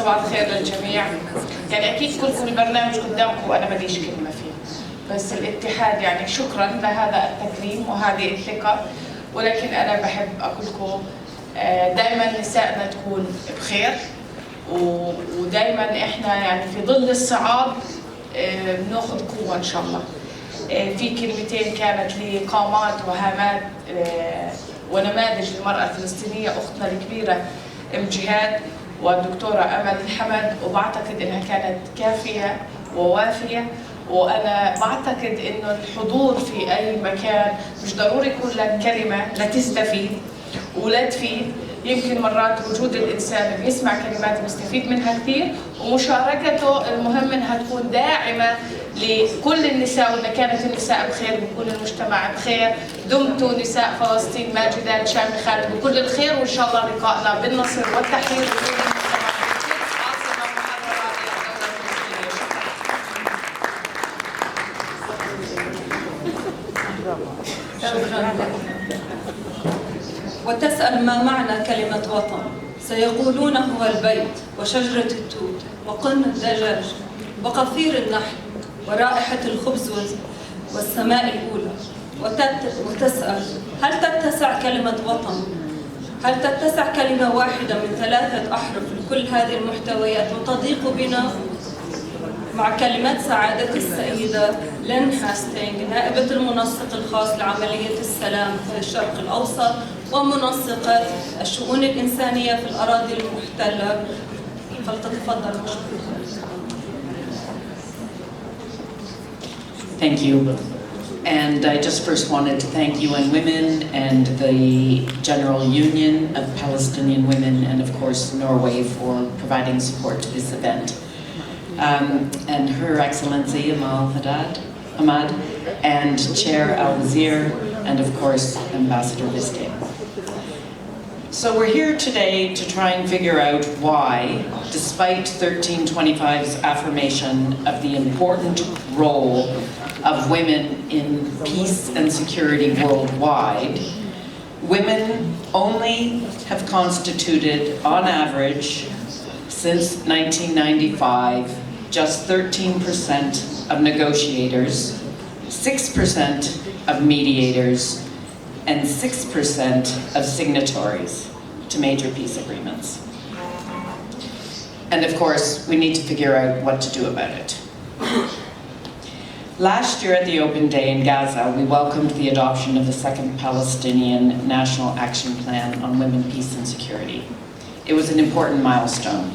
صباح الخير للجميع. يعني أكيد كلكم البرنامج قدامكم وأنا ماليش كلمة فيه، بس الاتحاد يعني شكرا لهذا التكريم وهذه الثقة. ولكن أنا بحب أقول لكم دائما نسائنا تكون بخير، ودائما إحنا يعني في ظل الصعاب بناخذ قوة إن شاء الله. في كلمتين كانت لقامات وهامات ونماذج للمرأة الفلسطينية، أختنا الكبيرة جهاد والدكتورة أمل الحمد، وبعتقد إنها كانت كافية ووافية. وأنا بعتقد إنه الحضور في أي مكان مش ضروري يكون لك كلمة لتستفيد ولا تفيد. يمكن مرات وجود الإنسان بيسمع كلمات بيستفيد منها كثير، ومشاركته المهم إنها تكون داعمة لكل النساء. وإذا كانت النساء بخير بيكون المجتمع بخير. دمتوا نساء فلسطين ماجدات شامخات بكل الخير، وإن شاء الله لقائنا بالنصر والتحرير. وتسأل ما معنى كلمة وطن، سيقولون هو البيت وشجرة التوت وقرن الدجاج وقفير النحل ورائحة الخبز والسماء الأولى. وتسأل هل تتسع كلمة وطن؟ هل تتسع كلمة واحدة من 3 أحرف لكل هذه المحتويات وتضيق بنا؟ مع كلمات سعادة السيدة لين هاستينغ، نائبة المنسق الخاص لعملية السلام في الشرق الأوسط ومنسقة الشؤون الإنسانية في الأراضي المحتلة، فلتتفضل مشكورة. Thank you. And I just first wanted to thank UN Women and the General Union of Palestinian Women, and of course Norway, for providing support to this event. And Her Excellency Ahmad, and Chair Al-Wazir, and of course Ambassador Biscay. So we're here today to try and figure out why, despite 1325's affirmation of the important role of women in peace and security worldwide, women only have constituted, on average, since 1995, just 13% of negotiators, 6% of mediators, and 6% of signatories to major peace agreements. And of course, we need to figure out what to do about it. Last year at the Open Day in Gaza, we welcomed the adoption of the second Palestinian National Action Plan on Women, Peace and Security. It was an important milestone.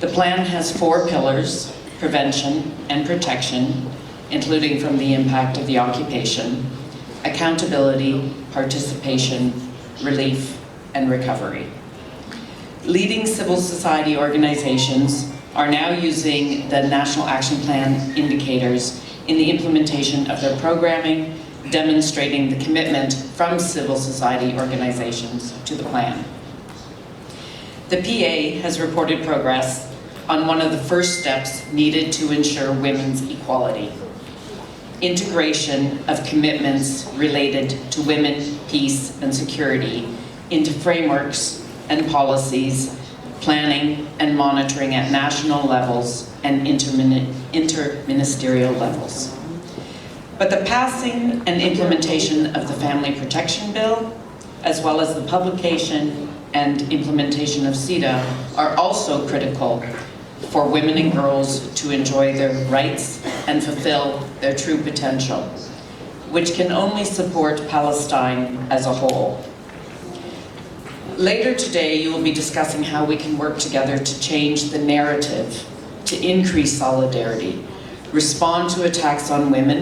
The plan has 4 pillars: prevention and protection, including from the impact of the occupation, accountability, participation, relief, and recovery. Leading civil society organizations are now using the National Action Plan indicators in the implementation of their programming, demonstrating the commitment from civil society organizations to the plan. The PA has reported progress on one of the first steps needed to ensure women's equality: integration of commitments related to women, peace, and security into frameworks and policies, planning and monitoring at national levels and interministerial levels. But the passing and implementation of the Family Protection Bill, as well as the publication and implementation of CEDA, are also critical for women and girls to enjoy their rights and fulfill their true potential, which can only support Palestine as a whole. Later today, you will be discussing how we can work together to change the narrative, to increase solidarity, respond to attacks on women,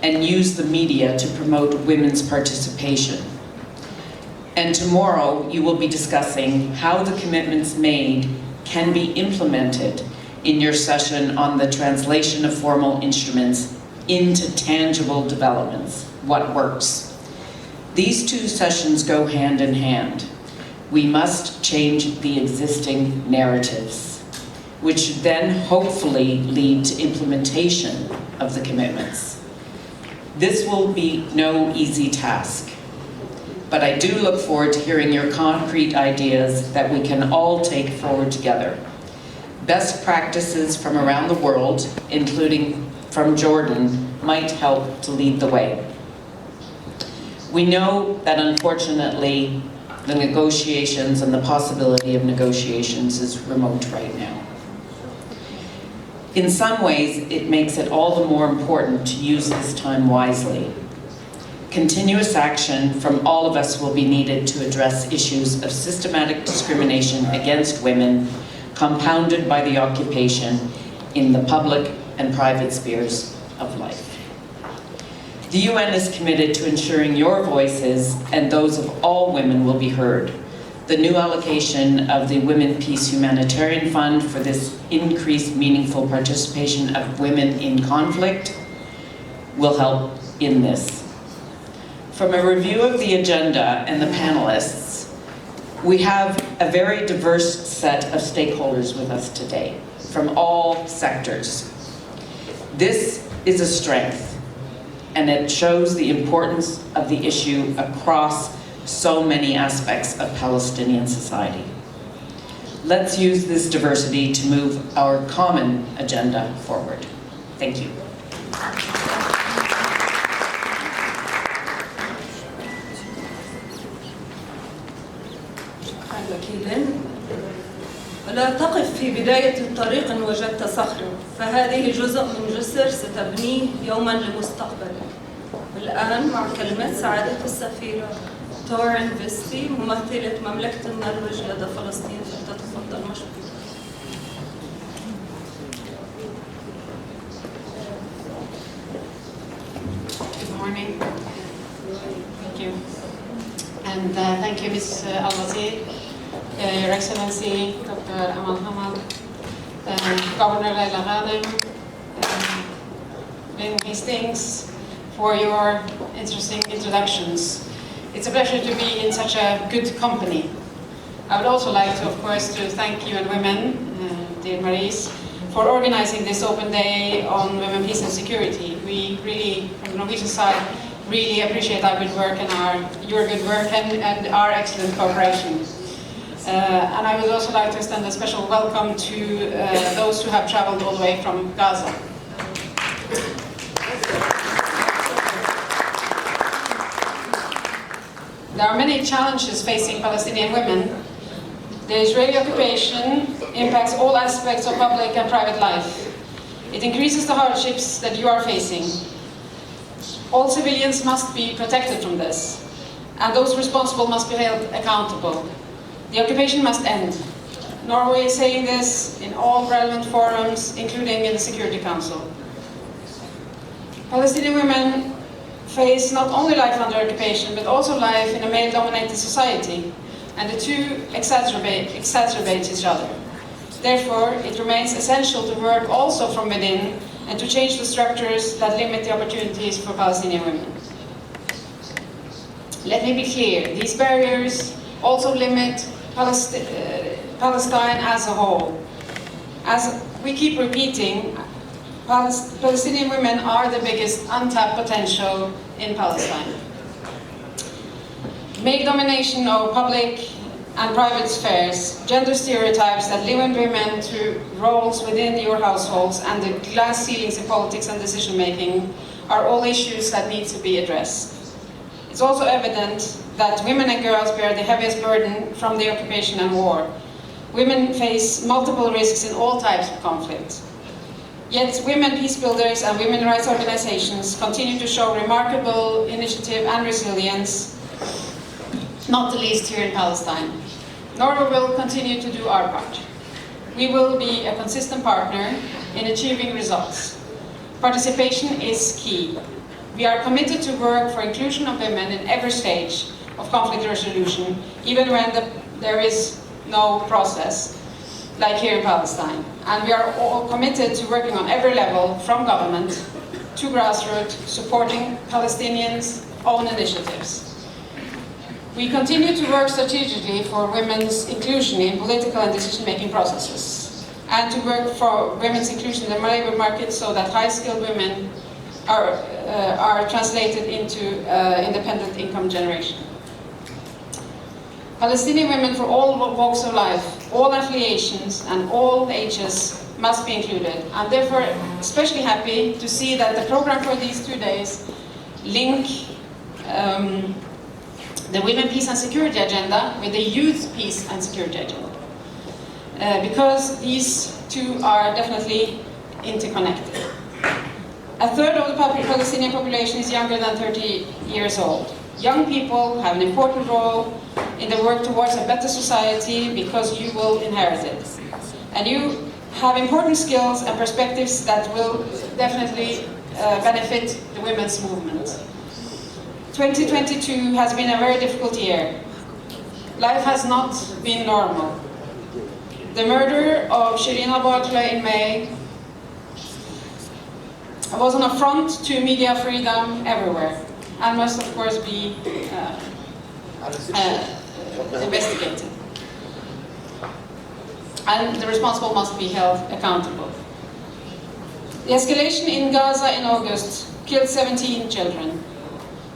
and use the media to promote women's participation. And tomorrow, you will be discussing how the commitments made can be implemented in your session on the translation of formal instruments into tangible developments, what works. These 2 sessions go hand in hand. We must change the existing narratives, which then hopefully lead to implementation of the commitments. This will be no easy task, but I do look forward to hearing your concrete ideas that we can all take forward together. Best practices from around the world, including from Jordan, might help to lead the way. We know that unfortunately, the negotiations and the possibility of negotiations is remote right now. In some ways, it makes it all the more important to use this time wisely. Continuous action from all of us will be needed to address issues of systematic discrimination against women, compounded by the occupation in the public and private spheres of life. The UN is committed to ensuring your voices and those of all women will be heard. The new allocation of the Women Peace Humanitarian Fund for this increased meaningful participation of women in conflict will help in this. From a review of the agenda and the panelists, we have a very diverse set of stakeholders with us today, from all sectors. This is a strength, and it shows the importance of the issue across so many aspects of Palestinian society. Let's use this diversity to move our common agenda forward. Thank you. ولا تقف في بداية الطريق إن وجدت صخرا، فهذه جزء من جسر ستبنيه يوما لمستقبلك. والآن مع كلمة سعادة السفيرة تورين فيستي ممثلة مملكة النرويج لدى فلسطين، فلتتفضل مشكورة. Good morning. Thank you. And thank you, Ms. Al-Wazir, Your Excellency, Dr. Amal Hamad, Governor Laila Ghanem, Lynn Hastings, for your interesting introductions. It's a pleasure to be in such a good company. I would also like to, of course, to thank UN Women, dear Maries, for organizing this open day on women, peace and security. We really, from the Norwegian side, really appreciate our good work and your good work and our excellent cooperation. And I would also like to extend a special welcome to those who have traveled all the way from Gaza. There are many challenges facing Palestinian women. The Israeli occupation impacts all aspects of public and private life. It increases the hardships that you are facing. All civilians must be protected from this, and those responsible must be held accountable. The occupation must end. Norway is saying this in all relevant forums, including in the Security Council. Palestinian women face not only life under occupation, but also life in a male-dominated society, and the two exacerbate each other. Therefore, it remains essential to work also from within and to change the structures that limit the opportunities for Palestinian women. Let me be clear, these barriers also limit Palestine as a whole. As we keep repeating, Palestinian women are the biggest untapped potential in Palestine. Male domination of public and private spheres, gender stereotypes that limit women to roles within your households, and the glass ceilings in politics and decision making are all issues that need to be addressed. It's also evident that women and girls bear the heaviest burden from the occupation and war. Women face multiple risks in all types of conflict. Yet women peace builders and women rights organizations continue to show remarkable initiative and resilience, not the least here in Palestine. Norway will continue to do our part. We will be a consistent partner in achieving results. Participation is key. We are committed to work for inclusion of women in every stage of conflict resolution, even when there is no process, like here in Palestine. And we are all committed to working on every level, from government to grassroots, supporting Palestinians' own initiatives. We continue to work strategically for women's inclusion in political and decision-making processes, and to work for women's inclusion in the labor market so that high-skilled women are translated into independent income generation. Palestinian women for all walks of life, all affiliations and all ages must be included. I'm therefore especially happy to see that the program for these 2 days link the Women, Peace and Security agenda with the Youth, Peace and Security agenda. Because these two are definitely interconnected. A third of the Palestinian population is younger than 30 years old. Young people have an important role in the work towards a better society because you will inherit it. And you have important skills and perspectives that will definitely benefit the women's movement. 2022 has been a very difficult year. Life has not been normal. The murder of Shireen Abu Akleh in May was an affront to media freedom everywhere and must of course be investigated. And the responsible must be held accountable. The escalation in Gaza in August killed 17 children.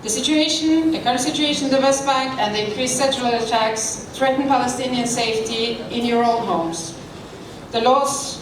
The current situation in the West Bank and the increased sexual attacks threaten Palestinian safety in your own homes. The loss